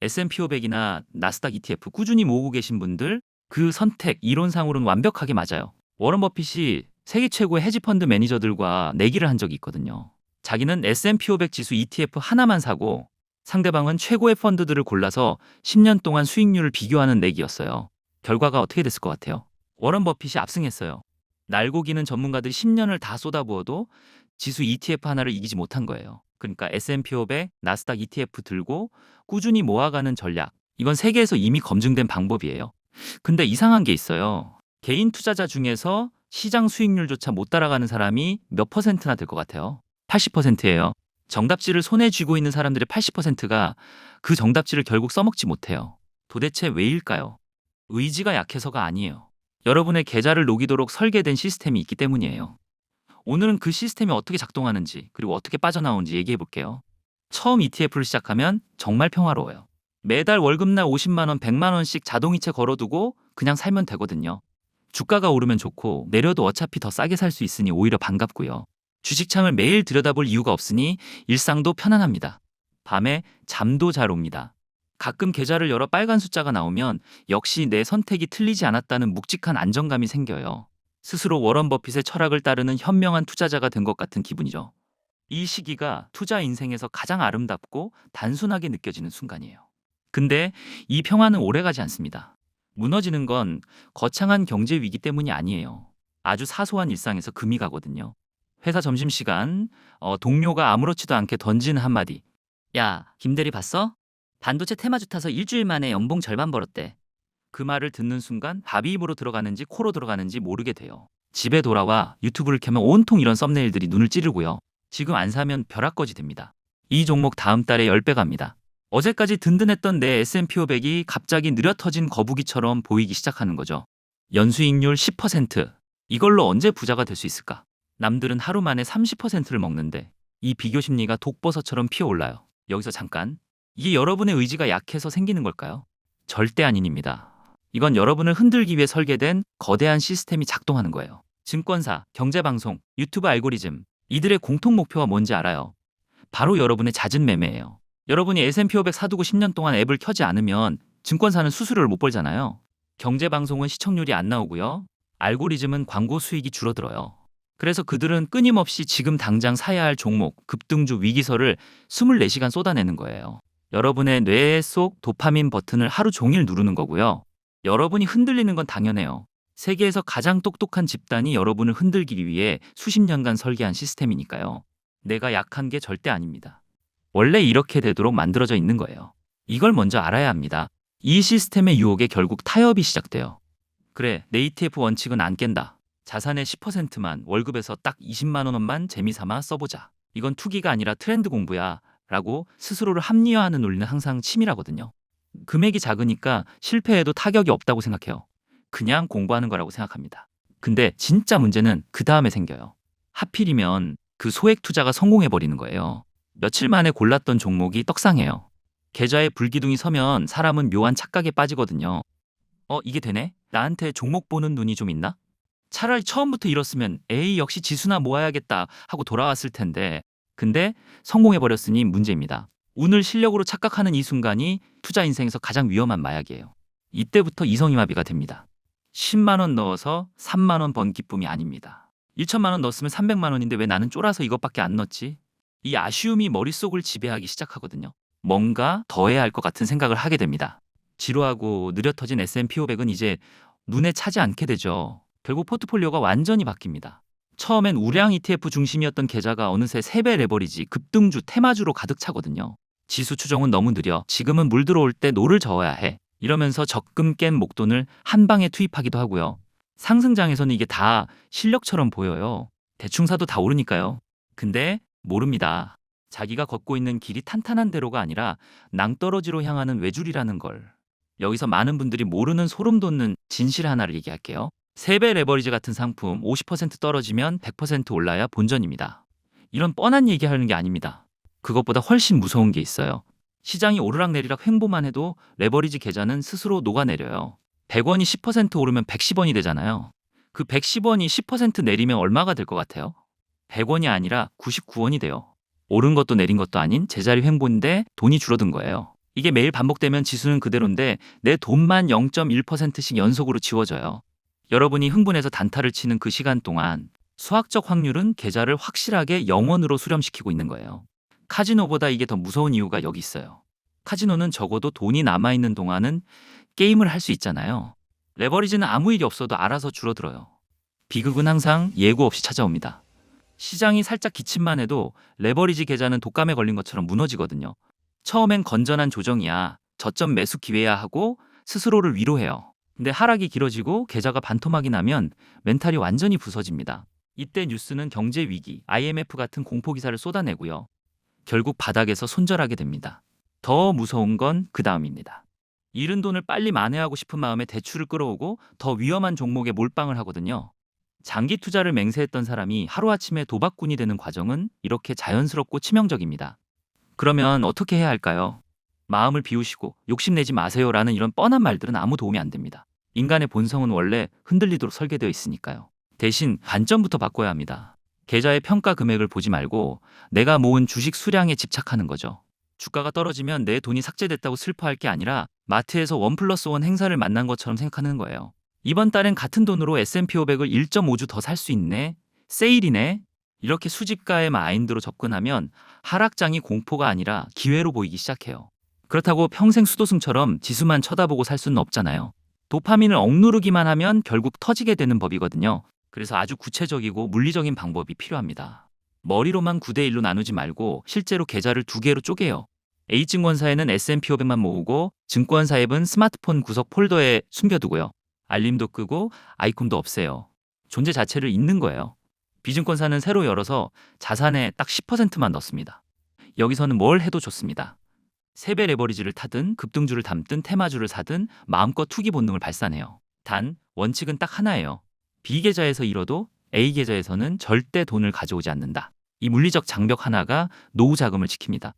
S&P 500이나 나스닥 ETF 꾸준히 모으고 계신 분들 그 선택 이론상으로는 완벽하게 맞아요. 워런 버핏이 세계 최고의 헤지펀드 매니저들과 내기를 한 적이 있거든요. 자기는 S&P 500 지수 ETF 하나만 사고 상대방은 최고의 펀드들을 골라서 10년 동안 수익률을 비교하는 내기였어요. 결과가 어떻게 됐을 것 같아요? 워런 버핏이 압승했어요. 날고 기는 전문가들이 10년을 다 쏟아부어도 지수 ETF 하나를 이기지 못한 거예요. 그러니까 S&P 500, 나스닥 ETF 들고 꾸준히 모아가는 전략. 이건 세계에서 이미 검증된 방법이에요. 근데 이상한 게 있어요. 개인 투자자 중에서 시장 수익률조차 못 따라가는 사람이 몇 퍼센트나 될 것 같아요? 80%예요. 정답지를 손에 쥐고 있는 사람들의 80%가 그 정답지를 결국 써먹지 못해요. 도대체 왜일까요? 의지가 약해서가 아니에요. 여러분의 계좌를 녹이도록 설계된 시스템이 있기 때문이에요. 오늘은 그 시스템이 어떻게 작동하는지 그리고 어떻게 빠져나오는지 얘기해 볼게요. 처음 ETF를 시작하면 정말 평화로워요. 매달 월급날 50만 원, 100만 원씩 자동이체 걸어두고 그냥 살면 되거든요. 주가가 오르면 좋고 내려도 어차피 더 싸게 살 수 있으니 오히려 반갑고요. 주식창을 매일 들여다볼 이유가 없으니 일상도 편안합니다. 밤에 잠도 잘 옵니다. 가끔 계좌를 열어 빨간 숫자가 나오면 역시 내 선택이 틀리지 않았다는 묵직한 안정감이 생겨요. 스스로 워런 버핏의 철학을 따르는 현명한 투자자가 된 것 같은 기분이죠. 이 시기가 투자 인생에서 가장 아름답고 단순하게 느껴지는 순간이에요. 근데 이 평화는 오래가지 않습니다. 무너지는 건 거창한 경제 위기 때문이 아니에요. 아주 사소한 일상에서 금이 가거든요. 회사 점심시간 동료가 아무렇지도 않게 던진 한마디. 야, 김대리 봤어? 반도체 테마주 타서 일주일 만에 연봉 절반 벌었대. 그 말을 듣는 순간 밥이 입으로 들어가는지 코로 들어가는지 모르게 돼요. 집에 돌아와 유튜브를 켜면 온통 이런 썸네일들이 눈을 찌르고요. 지금 안 사면 벼락거지 됩니다. 이 종목 다음 달에 10배 갑니다. 어제까지 든든했던 내 S&P 500이 갑자기 느려터진 거북이처럼 보이기 시작하는 거죠. 연수익률 10%. 이걸로 언제 부자가 될 수 있을까? 남들은 하루 만에 30%를 먹는데 이 비교 심리가 독버섯처럼 피어올라요. 여기서 잠깐. 이게 여러분의 의지가 약해서 생기는 걸까요? 절대 아닌입니다. 이건 여러분을 흔들기 위해 설계된 거대한 시스템이 작동하는 거예요. 증권사, 경제방송, 유튜브 알고리즘. 이들의 공통 목표가 뭔지 알아요? 바로 여러분의 잦은 매매예요. 여러분이 S&P 500 사두고 10년 동안 앱을 켜지 않으면 증권사는 수수료를 못 벌잖아요. 경제방송은 시청률이 안 나오고요. 알고리즘은 광고 수익이 줄어들어요. 그래서 그들은 끊임없이 지금 당장 사야 할 종목, 급등주 위기설을 24시간 쏟아내는 거예요. 여러분의 뇌 속 도파민 버튼을 하루 종일 누르는 거고요. 여러분이 흔들리는 건 당연해요. 세계에서 가장 똑똑한 집단이 여러분을 흔들기 위해 수십 년간 설계한 시스템이니까요. 내가 약한 게 절대 아닙니다. 원래 이렇게 되도록 만들어져 있는 거예요. 이걸 먼저 알아야 합니다. 이 시스템의 유혹에 결국 타협이 시작돼요. 그래, 내 ETF 원칙은 안 깬다. 자산의 10%만 월급에서 딱 20만 원만 재미삼아 써보자. 이건 투기가 아니라 트렌드 공부야. 라고 스스로를 합리화하는 논리는 항상 치밀하거든요. 금액이 작으니까 실패해도 타격이 없다고 생각해요. 그냥 공부하는 거라고 생각합니다. 근데 진짜 문제는 그 다음에 생겨요. 하필이면 그 소액 투자가 성공해버리는 거예요. 며칠 만에 골랐던 종목이 떡상해요. 계좌에 불기둥이 서면 사람은 묘한 착각에 빠지거든요. 이게 되네? 나한테 종목 보는 눈이 좀 있나? 차라리 처음부터 이뤘으면 에이 역시 지수나 모아야겠다 하고 돌아왔을 텐데 근데 성공해버렸으니 문제입니다. 운을 실력으로 착각하는 이 순간이 투자 인생에서 가장 위험한 마약이에요. 이때부터 이성이마비가 됩니다. 10만 원 넣어서 3만 원 번 기쁨이 아닙니다. 1천만 원 넣었으면 300만 원인데 왜 나는 쫄아서 이것밖에 안 넣었지? 이 아쉬움이 머릿속을 지배하기 시작하거든요. 뭔가 더 해야 할 것 같은 생각을 하게 됩니다. 지루하고 느려터진 S&P 500은 이제 눈에 차지 않게 되죠. 결국 포트폴리오가 완전히 바뀝니다. 처음엔 우량 ETF 중심이었던 계좌가 어느새 3배 레버리지 급등주 테마주로 가득 차거든요. 지수 추정은 너무 느려. 지금은 물 들어올 때 노를 저어야 해. 이러면서 적금 깬 목돈을 한 방에 투입하기도 하고요. 상승장에서는 이게 다 실력처럼 보여요. 대충 사도 다 오르니까요. 근데 모릅니다. 자기가 걷고 있는 길이 탄탄한 대로가 아니라 낭떠러지로 향하는 외줄이라는 걸. 여기서 많은 분들이 모르는 소름 돋는 진실 하나를 얘기할게요. 3배 레버리지 같은 상품 50% 떨어지면 100% 올라야 본전입니다. 이런 뻔한 얘기하는 게 아닙니다. 그것보다 훨씬 무서운 게 있어요. 시장이 오르락내리락 횡보만 해도 레버리지 계좌는 스스로 녹아내려요. 100원이 10% 오르면 110원이 되잖아요. 그 110원이 10% 내리면 얼마가 될 것 같아요? 100원이 아니라 99원이 돼요. 오른 것도 내린 것도 아닌 제자리 횡보인데 돈이 줄어든 거예요. 이게 매일 반복되면 지수는 그대로인데 내 돈만 0.1%씩 연속으로 지워져요. 여러분이 흥분해서 단타를 치는 그 시간 동안 수학적 확률은 계좌를 확실하게 0원으로 수렴시키고 있는 거예요. 카지노보다 이게 더 무서운 이유가 여기 있어요. 카지노는 적어도 돈이 남아있는 동안은 게임을 할 수 있잖아요. 레버리지는 아무 일이 없어도 알아서 줄어들어요. 비극은 항상 예고 없이 찾아옵니다. 시장이 살짝 기침만 해도 레버리지 계좌는 독감에 걸린 것처럼 무너지거든요. 처음엔 건전한 조정이야, 저점 매수 기회야 하고 스스로를 위로해요. 근데 하락이 길어지고 계좌가 반토막이 나면 멘탈이 완전히 부서집니다. 이때 뉴스는 경제 위기, IMF 같은 공포 기사를 쏟아내고요. 결국 바닥에서 손절하게 됩니다. 더 무서운 건 그 다음입니다. 잃은 돈을 빨리 만회하고 싶은 마음에 대출을 끌어오고 더 위험한 종목에 몰빵을 하거든요. 장기 투자를 맹세했던 사람이 하루아침에 도박꾼이 되는 과정은 이렇게 자연스럽고 치명적입니다. 그러면 어떻게 해야 할까요? 마음을 비우시고 욕심내지 마세요라는 이런 뻔한 말들은 아무 도움이 안 됩니다. 인간의 본성은 원래 흔들리도록 설계되어 있으니까요. 대신 관점부터 바꿔야 합니다. 계좌의 평가 금액을 보지 말고 내가 모은 주식 수량에 집착하는 거죠. 주가가 떨어지면 내 돈이 삭제됐다고 슬퍼할 게 아니라 마트에서 1+1 행사를 만난 것처럼 생각하는 거예요. 이번 달엔 같은 돈으로 S&P 500을 1.5주 더 살 수 있네? 세일이네? 이렇게 수집가의 마인드로 접근하면 하락장이 공포가 아니라 기회로 보이기 시작해요. 그렇다고 평생 수도승처럼 지수만 쳐다보고 살 수는 없잖아요. 도파민을 억누르기만 하면 결국 터지게 되는 법이거든요. 그래서 아주 구체적이고 물리적인 방법이 필요합니다. 머리로만 9대1로 나누지 말고 실제로 계좌를 2개로 쪼개요. A증권사에는 S&P 500만 모으고 증권사 앱은 스마트폰 구석 폴더에 숨겨두고요. 알림도 끄고 아이콘도 없애요. 존재 자체를 잊는 거예요. B증권사는 새로 열어서 자산에 딱 10%만 넣습니다. 여기서는 뭘 해도 좋습니다. 3배 레버리지를 타든 급등주를 담든 테마주를 사든 마음껏 투기 본능을 발산해요. 단 원칙은 딱 하나예요. B계좌에서 잃어도 A계좌에서는 절대 돈을 가져오지 않는다. 이 물리적 장벽 하나가 노후 자금을 지킵니다.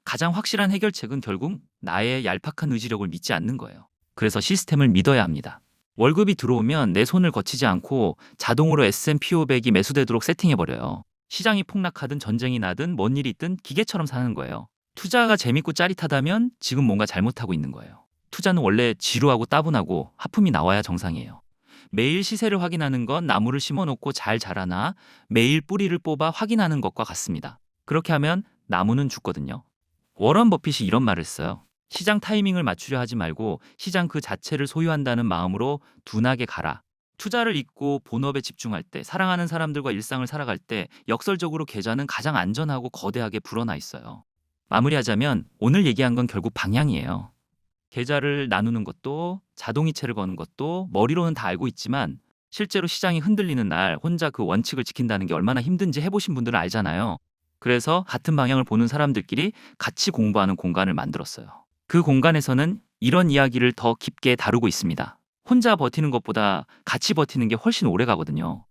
가장 확실한 해결책은 결국 나의 얄팍한 의지력을 믿지 않는 거예요. 그래서 시스템을 믿어야 합니다. 월급이 들어오면 내 손을 거치지 않고 자동으로 S&P 500이 매수되도록 세팅해버려요. 시장이 폭락하든 전쟁이 나든 뭔 일이 있든 기계처럼 사는 거예요. 투자가 재밌고 짜릿하다면 지금 뭔가 잘못하고 있는 거예요. 투자는 원래 지루하고 따분하고 하품이 나와야 정상이에요. 매일 시세를 확인하는 건 나무를 심어놓고 잘 자라나 매일 뿌리를 뽑아 확인하는 것과 같습니다. 그렇게 하면 나무는 죽거든요. 워런 버핏이 이런 말을 써요. 시장 타이밍을 맞추려 하지 말고 시장 그 자체를 소유한다는 마음으로 둔하게 가라. 투자를 잊고 본업에 집중할 때, 사랑하는 사람들과 일상을 살아갈 때 역설적으로 계좌는 가장 안전하고 거대하게 불어나 있어요. 마무리하자면 오늘 얘기한 건 결국 방향이에요. 계좌를 나누는 것도 자동이체를 거는 것도 머리로는 다 알고 있지만 실제로 시장이 흔들리는 날 혼자 그 원칙을 지킨다는 게 얼마나 힘든지 해보신 분들은 알잖아요. 그래서 같은 방향을 보는 사람들끼리 같이 공부하는 공간을 만들었어요. 그 공간에서는 이런 이야기를 더 깊게 다루고 있습니다. 혼자 버티는 것보다 같이 버티는 게 훨씬 오래 가거든요.